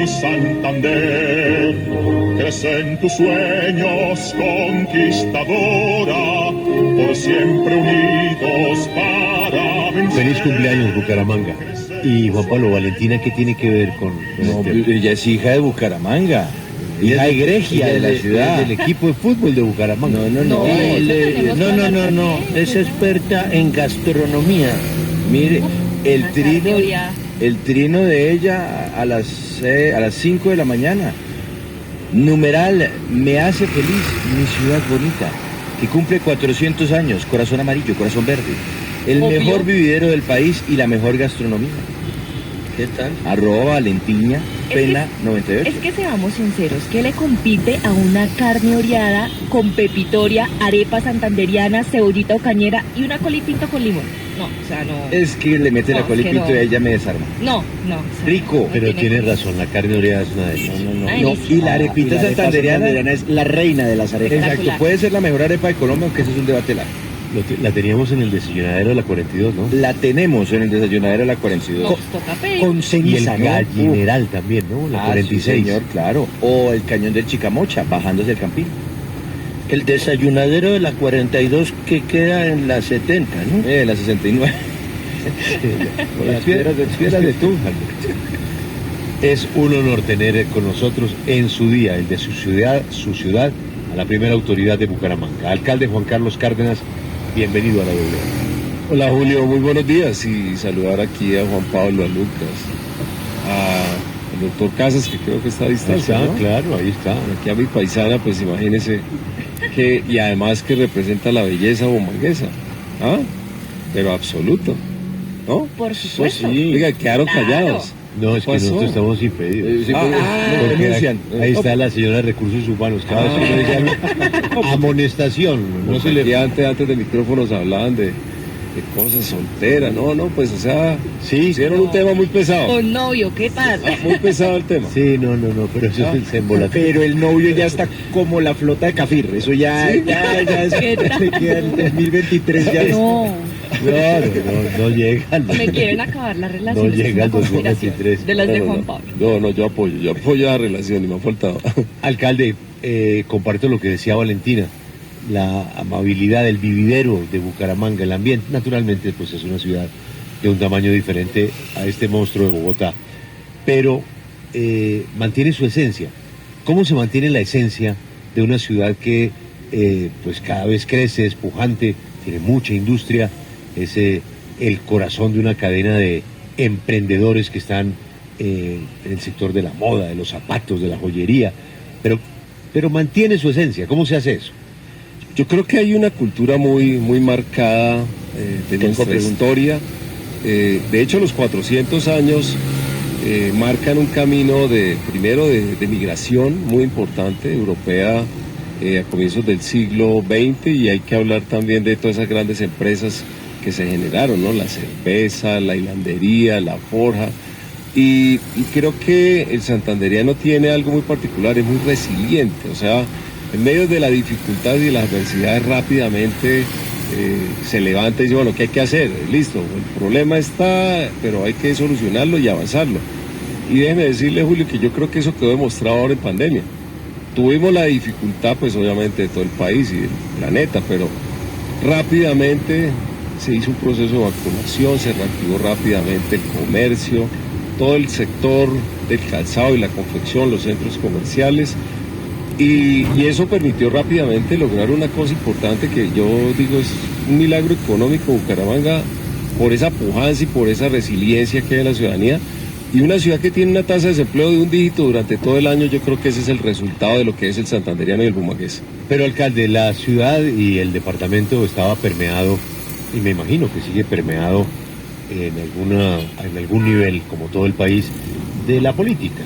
mi Santander. Crece en tus sueños, conquistadora, por siempre unidos para vencer. Feliz cumpleaños, Bucaramanga. Y Juan Pablo, Valentina, ¿qué tiene que ver con No, ella es hija de Bucaramanga, hija egregia de la ciudad. del equipo de fútbol de Bucaramanga? No, es experta en gastronomía. Mire, el trino de ella a las 5 de la mañana. Numeral, me hace feliz mi ciudad bonita, que cumple 400 años, corazón amarillo, corazón verde. El mejor vividero del país y la mejor gastronomía. ¿Qué tal? @Valentiña Pena 98. Es que seamos sinceros, ¿qué le compite a una carne oreada con pepitoria, arepa santanderiana, cebollita o cañera y una colipinto con limón? No, o sea, no. Es que le mete la colipito y ella me desarma. No. Rico. Pero tiene razón, la carne oreada es una delicia. No, y la arepita santanderiana es la reina de las arepas. Exacto, puede ser la mejor arepa de Colombia, aunque ese es un debate largo. La teníamos en el desayunadero de la 42, ¿no? La tenemos en el desayunadero de la 42. No, toca pedir. Con Y ceniza, el gallineral también, ¿no? La 46. Sí, señor, claro. O el cañón del Chicamocha, bajándose el Campín. El desayunadero de la 42 que queda en la 70, ¿no? La 69. Las piedras de Tunja. Es un honor tener con nosotros en su día, el de su ciudad, a la primera autoridad de Bucaramanga. Alcalde Juan Carlos Cárdenas, bienvenido a la W. Hola Julio, muy buenos días y saludar aquí a Juan Pablo, a Lucas, al doctor Casas, que creo que está a distancia, ¿no? Claro, ahí está. Aquí a mi paisana, pues imagínese y además que representa la belleza bomanguesa, ¿ah? Pero absoluto, ¿no? Por supuesto. Sí. Oiga, quedaron callados. No, es que pasó? nosotros estamos impedidos. Porque Porque ahí está la señora de Recursos Humanos. Cada vez que uno dice algo, amonestación. No se le antes de micrófonos hablaban de cosas solteras, pues o sea, Sí, hicieron un tema muy pesado. Con novio, ¿qué tal? Muy pesado el tema. Sí, no, pero eso se embola. Pero el novio ya está como la flota de Cafir. Eso ya es ¿Qué tal? que el 2023 ya es. No llega. Me quieren acabar la relación. No llega al 2023. De las de Juan Pablo. No, yo apoyo la relación y me ha faltado. Alcalde, comparto lo que decía Valentina, la amabilidad, el vividero de Bucaramanga, el ambiente, naturalmente pues es una ciudad de un tamaño diferente a este monstruo de Bogotá, pero mantiene su esencia. ¿Cómo se mantiene la esencia de una ciudad que pues cada vez crece, es pujante, tiene mucha industria, es el corazón de una cadena de emprendedores que están en el sector de la moda, de los zapatos, de la joyería, pero mantiene su esencia? ¿Cómo se hace eso? Yo creo que hay una cultura muy marcada de nuestra historia. De hecho, los 400 años marcan un camino primero de migración muy importante, europea, a comienzos del siglo XX, y hay que hablar también de todas esas grandes empresas que se generaron, ¿no? La cerveza, la hilandería, la forja. Y creo que el santanderiano tiene algo muy particular, es muy resiliente, o sea, en medio de la dificultad y las adversidades rápidamente se levanta y dice, bueno, ¿qué hay que hacer? Listo, el problema está, pero hay que solucionarlo y avanzarlo. Y déjeme decirle, Julio, que yo creo que eso quedó demostrado ahora en pandemia. Tuvimos la dificultad, pues obviamente, de todo el país y del planeta, pero rápidamente se hizo un proceso de vacunación, se reactivó rápidamente el comercio, todo el sector del calzado y la confección, los centros comerciales, y eso permitió rápidamente lograr una cosa importante que yo digo es un milagro económico de Bucaramanga, por esa pujanza y por esa resiliencia que hay en la ciudadanía, y una ciudad que tiene una tasa de desempleo de 1 dígito durante todo el año. Yo creo que ese es el resultado de lo que es el santanderiano y el bumangués. Pero alcalde, la ciudad y el departamento estaba permeado, y me imagino que sigue permeado en algún nivel, como todo el país, de la política.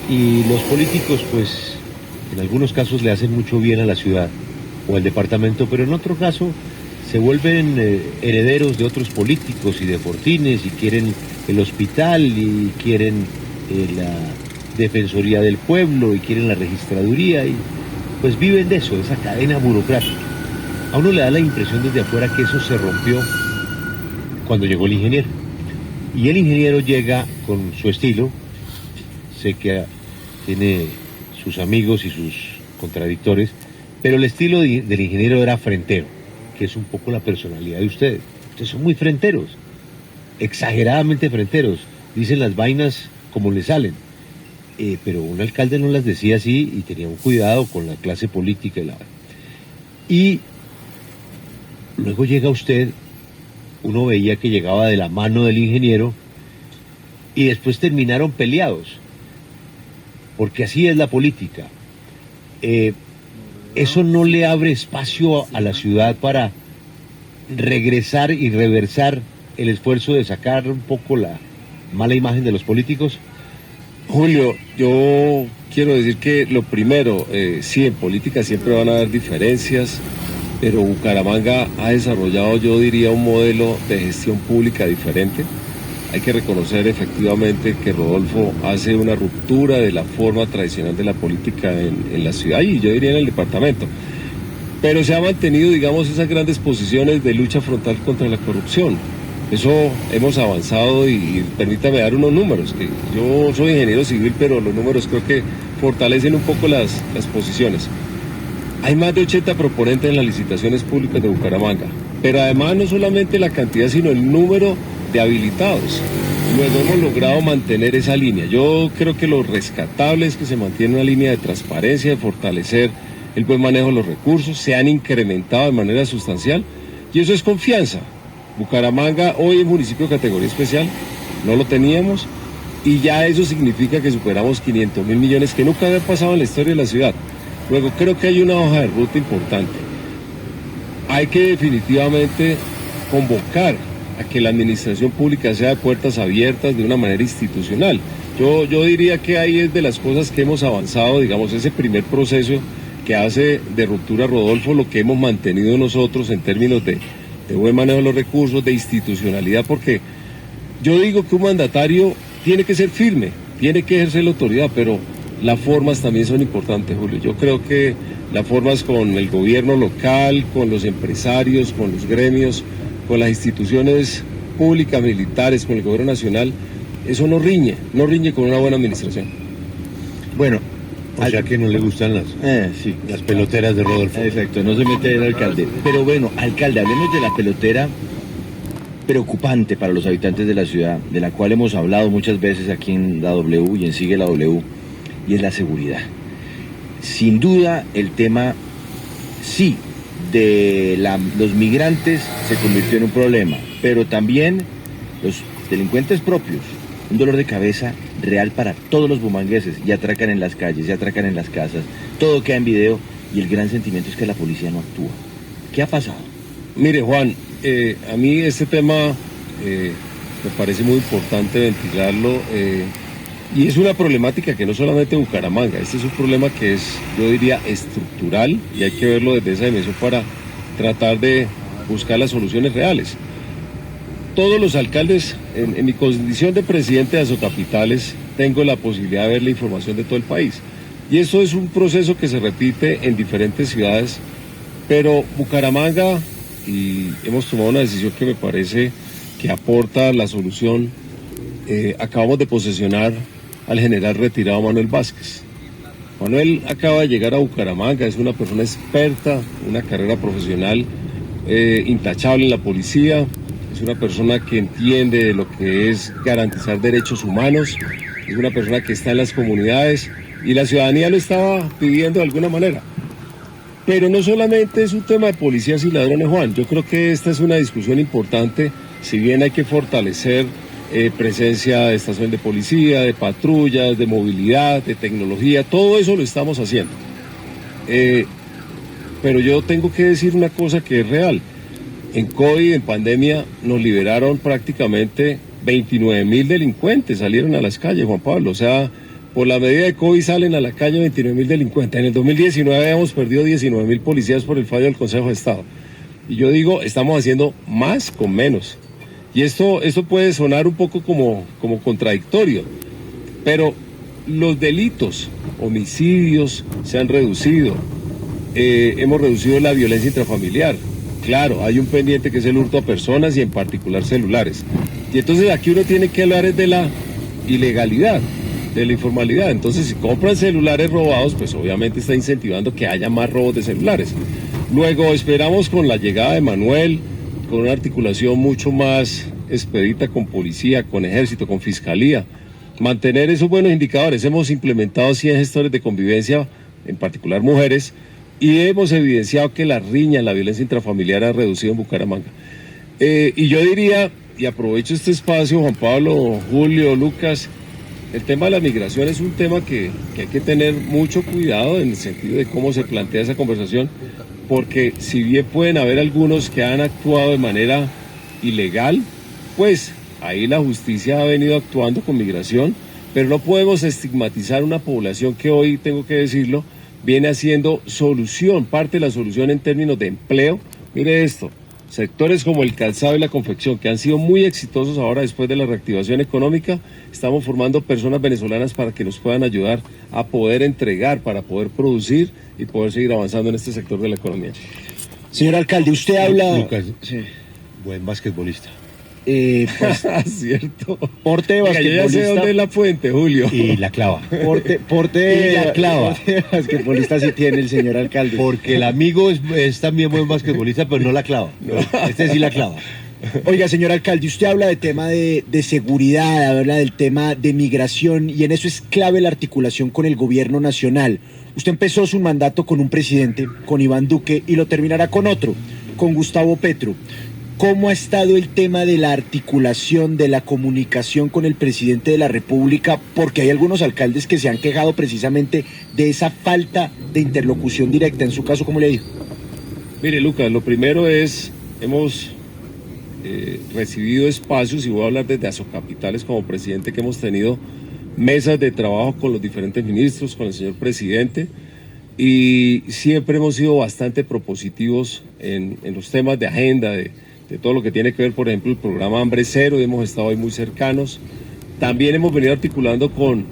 Y los políticos, pues, en algunos casos le hacen mucho bien a la ciudad o al departamento, pero en otro caso se vuelven herederos de otros políticos y de fortines, y quieren el hospital, y quieren la Defensoría del Pueblo, y quieren la registraduría, y pues viven de eso, de esa cadena burocrática. A uno le da la impresión desde afuera que eso se rompió cuando llegó el ingeniero. Y el ingeniero llega con su estilo, sé que tiene sus amigos y sus contradictores, pero el estilo del ingeniero era frentero, que es un poco la personalidad de ustedes. Ustedes son muy frenteros, exageradamente frenteros, dicen las vainas como le salen, pero un alcalde no las decía así y tenía un cuidado con la clase política y luego llega usted, uno veía que llegaba de la mano del ingeniero y después terminaron peleados, porque así es la política. Eso no le abre espacio a la ciudad para regresar y reversar el esfuerzo de sacar un poco la mala imagen de los políticos. Julio, yo quiero decir que lo primero, sí, en política siempre van a haber diferencias, pero Bucaramanga ha desarrollado, yo diría, un modelo de gestión pública diferente. Hay que reconocer efectivamente que Rodolfo hace una ruptura de la forma tradicional de la política en la ciudad y yo diría en el departamento. Pero se ha mantenido, digamos, esas grandes posiciones de lucha frontal contra la corrupción. Eso hemos avanzado y permítame dar unos números. Que yo soy ingeniero civil, pero los números creo que fortalecen un poco las posiciones. Hay más de 80 proponentes en las licitaciones públicas de Bucaramanga, pero además no solamente la cantidad, sino el número de habilitados. Luego hemos logrado mantener esa línea. Yo creo que lo rescatable es que se mantiene una línea de transparencia, de fortalecer el buen manejo de los recursos, se han incrementado de manera sustancial y eso es confianza. Bucaramanga hoy es municipio de categoría especial, no lo teníamos y ya eso significa que superamos 500.000 millones que nunca había pasado en la historia de la ciudad. Luego creo que hay una hoja de ruta importante. Hay que definitivamente convocar a que la administración pública sea de puertas abiertas de una manera institucional. Yo diría que ahí es de las cosas que hemos avanzado, digamos, ese primer proceso que hace de ruptura Rodolfo, lo que hemos mantenido nosotros en términos de buen manejo de los recursos, de institucionalidad, porque yo digo que un mandatario tiene que ser firme, tiene que ejercer la autoridad, pero las formas también son importantes, Julio. Yo creo que las formas con el gobierno local, con los empresarios, con los gremios, con las instituciones públicas, militares, con el gobierno nacional, eso no riñe con una buena administración. Bueno, o sea que no le gustan las peloteras de Rodolfo. Exacto, no se mete el alcalde. Pero bueno, alcalde, hablemos de la pelotera preocupante para los habitantes de la ciudad, de la cual hemos hablado muchas veces aquí en la W y en Sigue la W, y es la seguridad. Sin duda, el tema, sí, de los migrantes se convirtió en un problema, pero también los delincuentes propios, un dolor de cabeza real para todos los bumangueses, y atracan en las calles, y atracan en las casas, todo queda en video, y el gran sentimiento es que la policía no actúa. ¿Qué ha pasado? Mire, Juan, a mí este tema me parece muy importante ventilarlo, y es una problemática que no solamente Bucaramanga, este es un problema que es, yo diría, estructural, y hay que verlo desde esa dimensión para tratar de buscar las soluciones reales. Todos los alcaldes, en mi condición de presidente de Azocapitales, tengo la posibilidad de ver la información de todo el país. Y eso es un proceso que se repite en diferentes ciudades, pero Bucaramanga, y hemos tomado una decisión que me parece que aporta la solución, acabamos de posesionar al general retirado Manuel Vázquez. Manuel acaba de llegar a Bucaramanga, es una persona experta, una carrera profesional intachable en la policía, es una persona que entiende lo que es garantizar derechos humanos, es una persona que está en las comunidades y la ciudadanía lo estaba pidiendo de alguna manera. Pero no solamente es un tema de policías y ladrones, Juan, yo creo que esta es una discusión importante, si bien hay que fortalecer presencia de estación de policía, de patrullas, de movilidad, de tecnología, todo eso lo estamos haciendo. Pero yo tengo que decir una cosa que es real. En COVID, en pandemia, nos liberaron prácticamente 29.000 delincuentes, salieron a las calles, Juan Pablo. O sea, por la medida de COVID salen a la calle 29.000 delincuentes. En el 2019 habíamos perdido 19.000 policías por el fallo del Consejo de Estado. Y yo digo, estamos haciendo más con menos. Y esto puede sonar un poco como contradictorio, pero los delitos, homicidios, se han reducido. Hemos reducido la violencia intrafamiliar. Claro, hay un pendiente que es el hurto a personas y en particular celulares. Y entonces aquí uno tiene que hablar de la ilegalidad. de la informalidad. Entonces, si compran celulares robados, pues obviamente está incentivando que haya más robos de celulares. Luego esperamos con la llegada de Manuel, con una articulación mucho más expedita con policía, con ejército, con fiscalía, mantener esos buenos indicadores. Hemos implementado 100 gestores de convivencia, en particular mujeres, y hemos evidenciado que la riña, la violencia intrafamiliar ha reducido en Bucaramanga. Y yo diría, y aprovecho este espacio, Juan Pablo, Julio, Lucas, el tema de la migración es un tema que hay que tener mucho cuidado en el sentido de cómo se plantea esa conversación, porque si bien pueden haber algunos que han actuado de manera ilegal, pues ahí la justicia ha venido actuando con migración, pero no podemos estigmatizar una población que hoy, tengo que decirlo, viene haciendo solución, parte de la solución en términos de empleo. Mire esto, sectores como el calzado y la confección, que han sido muy exitosos ahora después de la reactivación económica, estamos formando personas venezolanas para que nos puedan ayudar a poder entregar, para poder producir y poder seguir avanzando en este sector de la economía. Señor alcalde, usted habla... Lucas, Sí. buen basquetbolista. Pues, Cierto. porte de Venga, yo ya sé basquetbolista... dónde es la fuente, Julio. Y la clava. Porte Y la clava. porte de basquetbolista sí tiene el señor alcalde. Porque el amigo es también buen basquetbolista, pero no la clava. Este sí la clava. Oiga, señor alcalde, usted habla de tema de seguridad, habla del tema de migración y en eso es clave la articulación con el gobierno nacional. Usted empezó su mandato con un presidente, con Iván Duque, y lo terminará con otro, con Gustavo Petro. ¿Cómo ha estado el tema de la articulación, de la comunicación con el presidente de la República? Porque hay algunos alcaldes que se han quejado precisamente de esa falta de interlocución directa. En su caso, ¿cómo le dijo? Mire, Lucas, lo primero es, hemos recibido espacios, y voy a hablar desde Azocapitales como presidente, que hemos tenido mesas de trabajo con los diferentes ministros, con el señor presidente, y siempre hemos sido bastante propositivos en los temas de agenda, de todo lo que tiene que ver, por ejemplo, el programa Hambre Cero, y hemos estado ahí muy cercanos. También hemos venido articulando con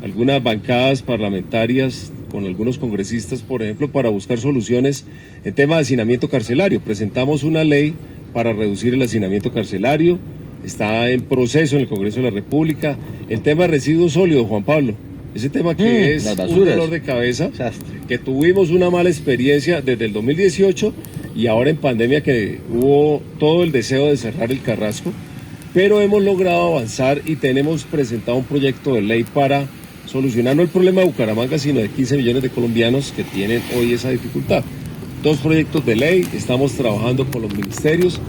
algunas bancadas parlamentarias, con algunos congresistas, por ejemplo, para buscar soluciones en tema de hacinamiento carcelario. Presentamos una ley para reducir el hacinamiento carcelario, está en proceso en el Congreso de la República. El tema de residuos sólidos, Juan Pablo, ese tema que es las un basuras. dolor de cabeza, Desastre. que tuvimos una mala experiencia desde el 2018 y ahora en pandemia, que hubo todo el deseo de cerrar el Carrasco, pero hemos logrado avanzar y tenemos presentado un proyecto de ley para solucionar no el problema de Bucaramanga, sino de 15 millones de colombianos que tienen hoy esa dificultad. 2 proyectos de ley, estamos trabajando con los ministerios.